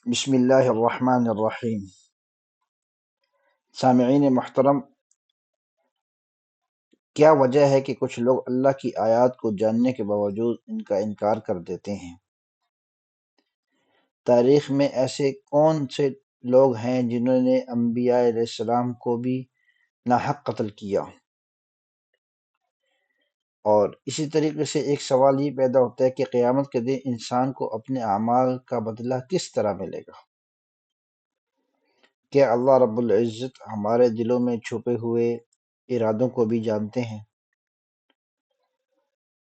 بسم اللہ الرحمن الرحیم۔ سامعین محترم، کیا وجہ ہے کہ کچھ لوگ اللہ کی آیات کو جاننے کے باوجود ان کا انکار کر دیتے ہیں؟ تاریخ میں ایسے کون سے لوگ ہیں جنہوں نے انبیاء علیہ السلام کو بھی ناحق قتل کیا؟ اور اسی طریقے سے ایک سوال یہ پیدا ہوتا ہے کہ قیامت کے دن انسان کو اپنے اعمال کا بدلہ کس طرح ملے گا؟ کیا اللہ رب العزت ہمارے دلوں میں چھپے ہوئے ارادوں کو بھی جانتے ہیں؟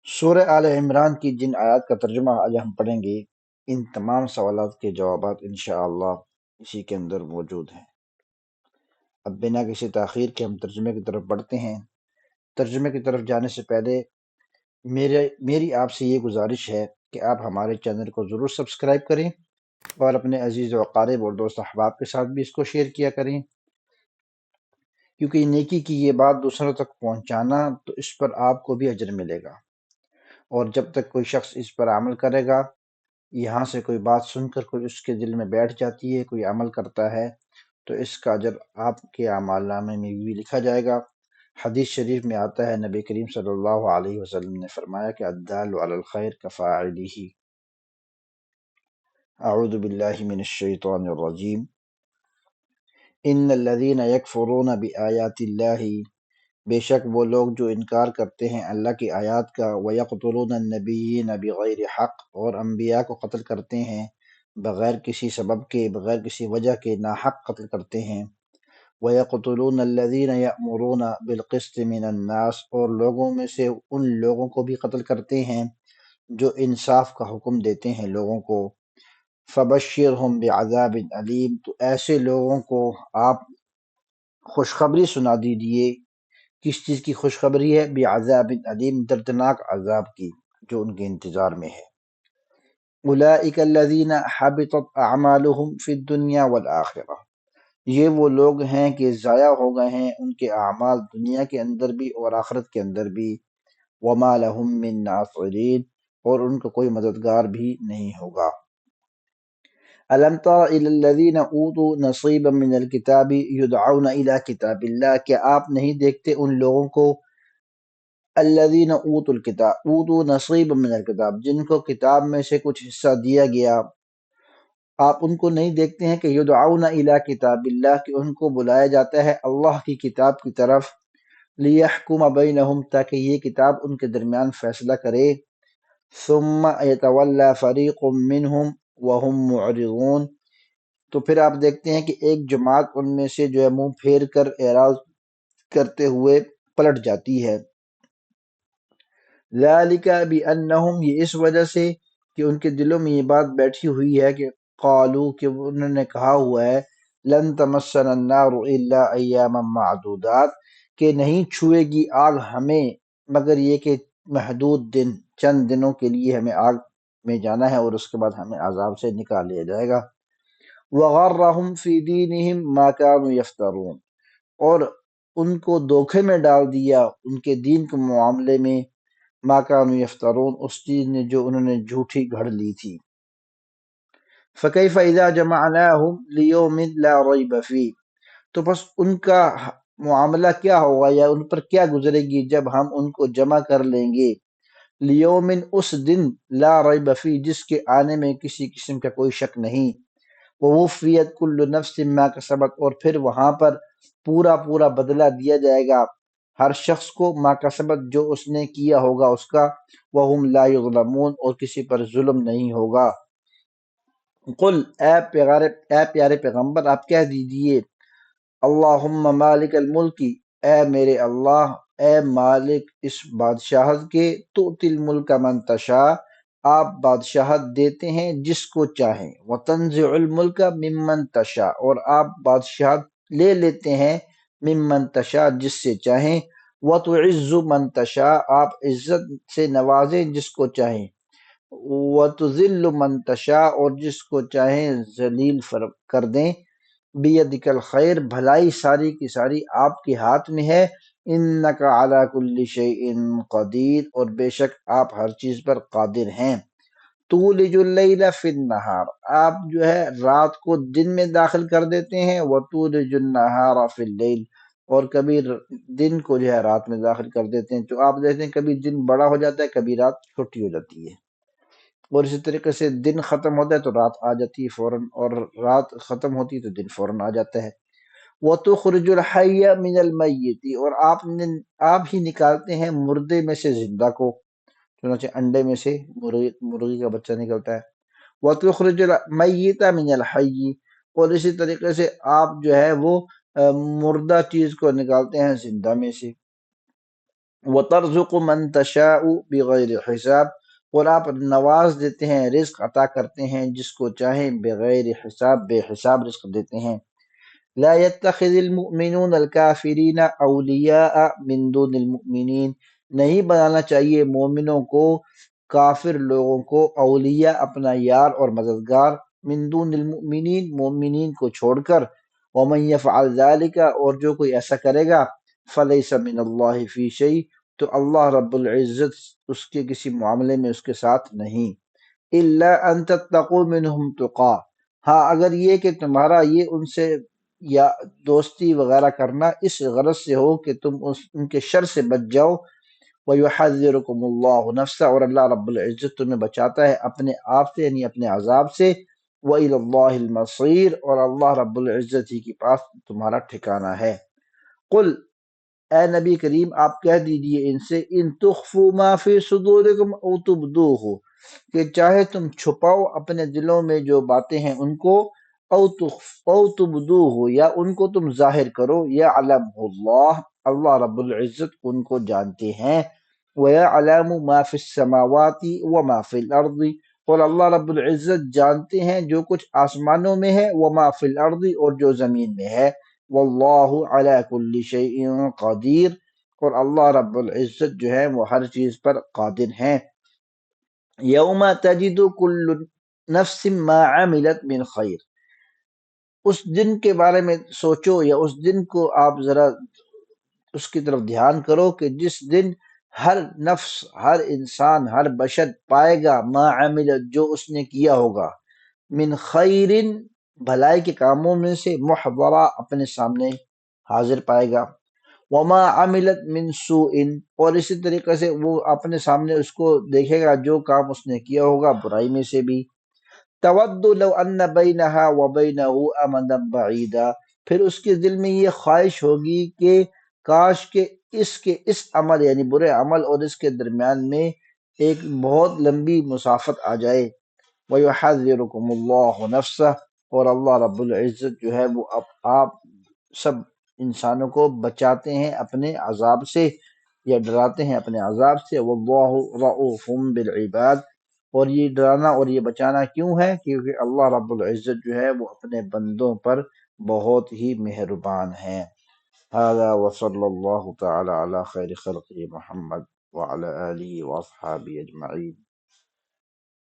سورہ آل عمران کی جن آیات کا ترجمہ آج ہم پڑھیں گے، ان تمام سوالات کے جوابات انشاءاللہ اسی کے اندر موجود ہیں۔ اب بنا کسی تاخیر کے ہم ترجمے کی طرف بڑھتے ہیں۔ ترجمے کی طرف جانے سے پہلے میری آپ سے یہ گزارش ہے کہ آپ ہمارے چینل کو ضرور سبسکرائب کریں اور اپنے عزیز و اقارب اور دوست احباب کے ساتھ بھی اس کو شیئر کیا کریں، کیونکہ نیکی کی یہ بات دوسروں تک پہنچانا تو اس پر آپ کو بھی اجر ملے گا، اور جب تک کوئی شخص اس پر عمل کرے گا، یہاں سے کوئی بات سن کر کوئی اس کے دل میں بیٹھ جاتی ہے، کوئی عمل کرتا ہے، تو اس کا اجر آپ کے اعمال نامے میں بھی لکھا جائے گا۔ حدیث شریف میں آتا ہے، نبی کریم صلی اللہ علیہ وسلم نے فرمایا کہ الدال علی الخیر کفاعلہ۔ اعوذ باللہ من الشیطان الرجیم۔ ان الذین یکفرون بآیات اللہ، بے شک وہ لوگ جو انکار کرتے ہیں اللہ کی آیات کا، وَيَقْتُلُونَ النَّبِيِّينَ بِغَيْرِ حق، اور انبیاء کو قتل کرتے ہیں بغیر کسی سبب کے، بغیر کسی وجہ کے ناحق قتل کرتے ہیں۔ وَيَقْتُلُونَ الَّذِينَ يَأْمُرُونَ بِالْقِسْطِ مِنَ النَّاسِ، اور لوگوں میں سے ان لوگوں کو بھی قتل کرتے ہیں جو انصاف کا حکم دیتے ہیں لوگوں کو۔ فَبَشِّرْهُم بِعَذَابٍ أَلِيمٍ، تو ایسے لوگوں کو آپ خوشخبری سنا دیجئے۔ کس چیز کی خوشخبری ہے؟ بعذاب علیم، دردناک عذاب کی جو ان کے انتظار میں ہے۔ اولئک الذین حبطت اعمالهم فی الدنیا والآخرہ، یہ وہ لوگ ہیں کہ ضائع ہو گئے ہیں ان کے اعمال دنیا کے اندر بھی اور آخرت کے اندر بھی۔ وما لهم من ناصرین، اور ان کو کوئی مددگار بھی نہیں ہوگا۔ الم تر الی الذین اوتوا نصیبا من الکتاب یدعون الی کتاب اللہ، کیا آپ نہیں دیکھتے ان لوگوں کو الذین اوتوا الکتاب، اوتوا نصیبا من الکتاب، جن کو کتاب میں سے کچھ حصہ دیا گیا، آپ ان کو نہیں دیکھتے ہیں کہ یدعون الی کتاب اللہ، کہ ان کو بلایا جاتا ہے اللہ کی کتاب کی طرف، لیحکم بینہم، تاکہ یہ کتاب ان کے درمیان فیصلہ کرے۔ ثم یتولی فریق منہم وہم معرضون، تو پھر آپ دیکھتے ہیں کہ ایک جماعت ان میں سے جو ہے منہ پھیر کر اعراض کرتے ہوئے پلٹ جاتی ہے۔ ذالک بانہم، یہ اس وجہ سے کہ ان کے دلوں میں یہ بات بیٹھی ہوئی ہے کہ قالو، کہ انہوں نے کہا ہوا ہے، لن تمسنا النار الا ایاما معدودات، کہ نہیں چھوئے گی آگ ہمیں مگر یہ کہ محدود دن، چند دنوں کے لیے ہمیں آگ میں جانا ہے اور اس کے بعد ہمیں عذاب سے نکال لیا جائے گا۔ وغرہم فی دینہم ما کانوا یفترون، اور ان کو دھوکے میں ڈال دیا ان کے دین کے معاملے میں، ما کانوا یفترون، اس چیز نے جو انہوں نے جھوٹی گھڑ لی تھی۔ فکیف اذا جمعناہم لیوم لا ریب فیہ، تو بس ان کا معاملہ کیا ہوگا یا ان پر کیا گزرے گی جب ہم ان کو جمع کر لیں گے، لیومن، اس دن، لا ریب فیہ، جس کے آنے میں کسی قسم کا کوئی شک نہیں۔ ووفیت کل نفس ما کسبت، اور پھر وہاں پر پورا بدلہ دیا جائے گا ہر شخص کو، ما کسبت، جو اس نے کیا ہوگا اس کا، وہم لا یظلمون، اور کسی پر ظلم نہیں ہوگا۔ قل، اے پیارے پیغمبر آپ کہہ دیجئے، اللہم مالک الملک، اے میرے اللہ، اے مالک اس بادشاہت کے، تؤتی الملک من تشاء، آپ بادشاہت دیتے ہیں جس کو چاہیں، وتنزع الملک ممن تشاء، اور آپ بادشاہت لے لیتے ہیں ممن تشاء، جس سے چاہیں، وتعز من تشاء، آپ عزت سے نوازیں جس کو چاہیں، وتذل من تشاء، اور جس کو چاہیں ذلیل کر دیں۔ بیدک الخیر، بھلائی ساری کی ساری آپ کے ہاتھ میں ہے، انک علی کل شیء قدیر، اور بے شک آپ ہر چیز پر قادر ہیں۔ تولج اللیل فی النہار، آپ جو ہے رات کو دن میں داخل کر دیتے ہیں، وتولج النہار فی اللیل، اور کبھی دن کو جو ہے رات میں داخل کر دیتے ہیں، تو آپ دیکھتے ہیں کبھی دن بڑا ہو جاتا ہے، کبھی رات چھوٹی ہو جاتی ہے، اور اسی طریقے سے دن ختم ہوتا ہے تو رات آ جاتی ہے فوراً، اور رات ختم ہوتی ہے تو دن فوراً آ جاتا ہے۔ وَتُخْرِجُ الْحَيَّ مِنَ الْمَيِّتِ، اور آپ ہی نکالتے ہیں مردے میں سے زندہ کو، چنانچہ انڈے میں سے مرغی کا بچہ نکلتا ہے۔ وَتُخْرِجُ الْمَيِّتَ مِنَ الْحَيِّ، اور اسی طریقے سے آپ جو ہے وہ مردہ چیز کو نکالتے ہیں زندہ میں سے۔ وَتَرْزُقُ مَن تَشَاءُ بِغَيْرِ حساب، اور آپ نواز دیتے ہیں، رزق عطا کرتے ہیں جس کو چاہیں بغیر حساب، بے حساب رزق دیتے ہیں۔ لا يتخذ المؤمنون الكافرین اولیاء من دون المؤمنین، نہیں بنانا چاہیے مومنوں کو کافر لوگوں کو اولیاء اپنا یار اور مددگار، من دون المؤمنین مومنین کو چھوڑ کر، ومن یفعل ذلک، اور جو کوئی ایسا کرے گا، فلیس من اللہ فی شیء، تو اللہ رب العزت اس کے کسی معاملے میں اس کے ساتھ نہیں، الا ان تتقوا منہم تقا، ہاں اگر یہ کہ تمہارا یہ ان سے یا دوستی وغیرہ کرنا اس غرض سے ہو کہ تم ان کے شر سے بچ جاؤ، وَيُحَذِّرُكُمُ اللَّهُ نَفْسَهُ، اور اللہ رب العزت تمہیں بچاتا ہے اپنے آپ سے، یعنی اپنے عذاب سے، وَإِلَى اللَّهِ الْمَصِيرُ، اور اللہ رب العزت ہی کے پاس تمہارا ٹھکانہ ہے۔ قل، اے نبی کریم آپ کہہ دیجئے ان سے، ان تخفوا ما فی صدورکم او تبدوہ، کہ چاہے تم چھپاؤ اپنے دلوں میں جو باتیں ہیں ان کو، او تبدوہ، یا ان کو تم ظاہر کرو، یعلم اللہ، اللہ رب العزت ان کو جانتے ہیں، ویعلم ما فی السماوات وما فی الارض، اور اللہ رب العزت جانتے ہیں جو کچھ آسمانوں میں ہے، وما فی الارض، اور جو زمین میں ہے، واللہ علی کل شیء قدیر، اور اللہ رب العزت جو ہے وہ ہر چیز پر قادر ہیں۔ یوم تجد کل نفس ما عملت من خیر، اس دن کے بارے میں سوچو، یا اس دن کو آپ ذرا اس کی طرف دھیان کرو کہ جس دن ہر نفس، ہر انسان، ہر بشر پائے گا ما عملت، جو اس نے کیا ہوگا، من خیر، بھلائی کے کاموں میں سے، محضرہ، اپنے سامنے حاضر پائے گا، وما عملت من سوء، اور اسی طریقے سے وہ اپنے سامنے اس کو دیکھے گا جو کام اس نے کیا ہوگا برائی میں سے بھی۔ تود لو ان بینہا وبینہ امدا بعیدا، پھر اس کے دل میں یہ خواہش ہوگی کہ کاش کہ اس عمل یعنی برے عمل اور اس کے درمیان میں ایک بہت لمبی مسافت آ جائے۔ وَيُحَذِّرُكُمُ اللَّهُ نَفْسَهُ، اور اللہ رب العزت جو ہے وہ آپ سب انسانوں کو بچاتے ہیں اپنے عذاب سے، یا ڈراتے ہیں اپنے عذاب سے، وَاللَّهُ رَءُوفٌ بِالْعِبَادِ، اور یہ ڈرانا اور یہ بچانا کیوں ہے؟ کیونکہ اللہ رب العزت جو ہے وہ اپنے بندوں پر بہت ہی مہربان ہیں۔ هذا وصلی اللہ تعالی علی خیر خلقہ محمد وعلی آلہ واصحابہ اجمعین۔